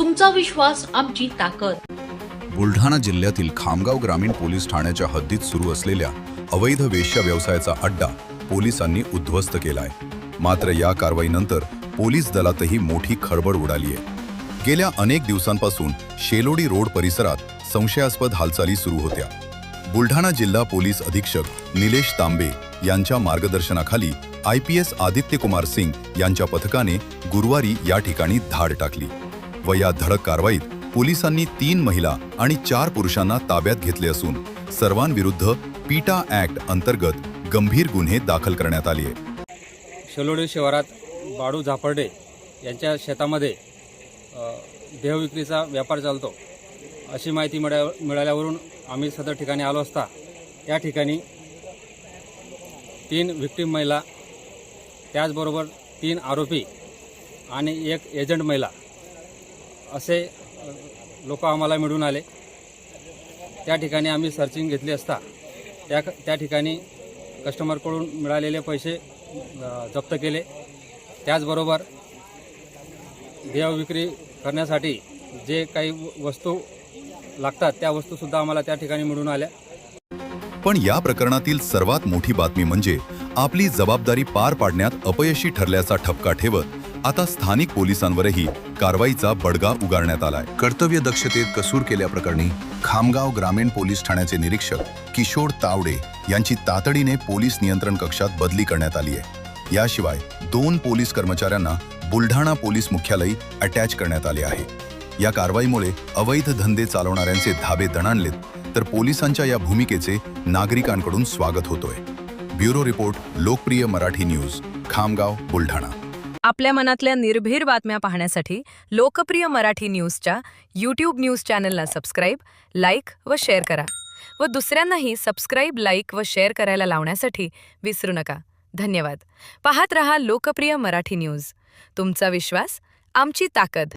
तुमचा विश्वास आमची ताकद। बुलढाणा जिल्ह्यातील खामगाव ग्रामीण पोलीस ठाण्याच्या हद्दीत सुरू असलेल्या अवैध वेश्या व्यवसायाचा अड्डा पोलिसांनी उद्ध्वस्त केलाय। मात्र या कारवाईनंतर पोलीस दलातही मोठी खळबळ उडाली आहे। गेल्या अनेक दिवसांपासून शेलोडी रोड परिसरात संशयास्पद हालचाली सुरू होत्या। बुलढाणा जिल्हा पोलीस अधीक्षक निलेश तांबे यांच्या मार्गदर्शनाखाली IPS आदित्य कुमार सिंग यांच्या पथकाने गुरुवारी या ठिकाणी धाड टाकली व या धडक कारवाईत पोलिसांनी 3 महिला आणि 4 पुरुषांना ताब्यात घेतले असून सर्वांविरुद्ध पीटा ऍक्ट अंतर्गत गंभीर गुन्हे दाखल करण्यात आले आहेत। शेलोडी शिवारात बाळू झापर्डे यांच्या शेतामध्ये देहविक्रीचा व्यापार चालतो अशी माहिती मिळाल्यावरून आम्ही सदर ठिकाणी आलो असता त्या ठिकाणी 3 विक्टीम महिला, त्याचबरोबर 3 आरोपी आणि 1 एजंट महिला असे लोक आम्हाला मिळून आले। त्या ठिकाणी आम्ही सर्चिंग घेतली असता त्या ठिकाणी कस्टमरकडून मिळालेले पैसे जप्त केले। त्याचबरोबर देह विक्री करण्यासाठी जे काही वस्तू लागतात त्या वस्तूसुद्धा आम्हाला त्या ठिकाणी मिळून आल्या। पण या प्रकरणातील सर्वात मोठी बातमी म्हणजे आपली जबाबदारी पार पाडण्यात अपयशी ठरल्याचा ठपका ठेवत आता स्थानिक पोलिसांवरही कारवाईचा बडगा उगारण्यात आलाय। कर्तव्य दक्षतेत कसूर केल्याप्रकरणी खामगाव ग्रामीण पोलीस ठाण्याचे निरीक्षक किशोर तावडे यांची तातडीने पोलीस नियंत्रण कक्षात बदली करण्यात आली आहे। याशिवाय 2 पोलीस कर्मचाऱ्यांना बुलढाणा पोलीस मुख्यालयी अटॅच करण्यात आले आहे। या कारवाईमुळे अवैध धंदे चालवणाऱ्यांचे धाबे दणाणलेत, तर पोलिसांच्या या भूमिकेचे नागरिकांकडून स्वागत होतोय। ब्युरो रिपोर्ट, लोकप्रिय मराठी न्यूज, खामगाव, बुलढाणा। आपल्या मनातल्या निर्भीड बातम्या पाहण्यासाठी लोकप्रिय मराठी न्यूजच्या YouTube न्यूज चॅनलला सबस्क्राईब, लाईक व शेअर करा व दुसऱ्यांनाही सबस्क्राईब, लाईक व शेअर करायला लावण्यासाठी विसरू नका। धन्यवाद। पाहत रहा लोकप्रिय मराठी न्यूज। तुमचा विश्वास आमची ताकद।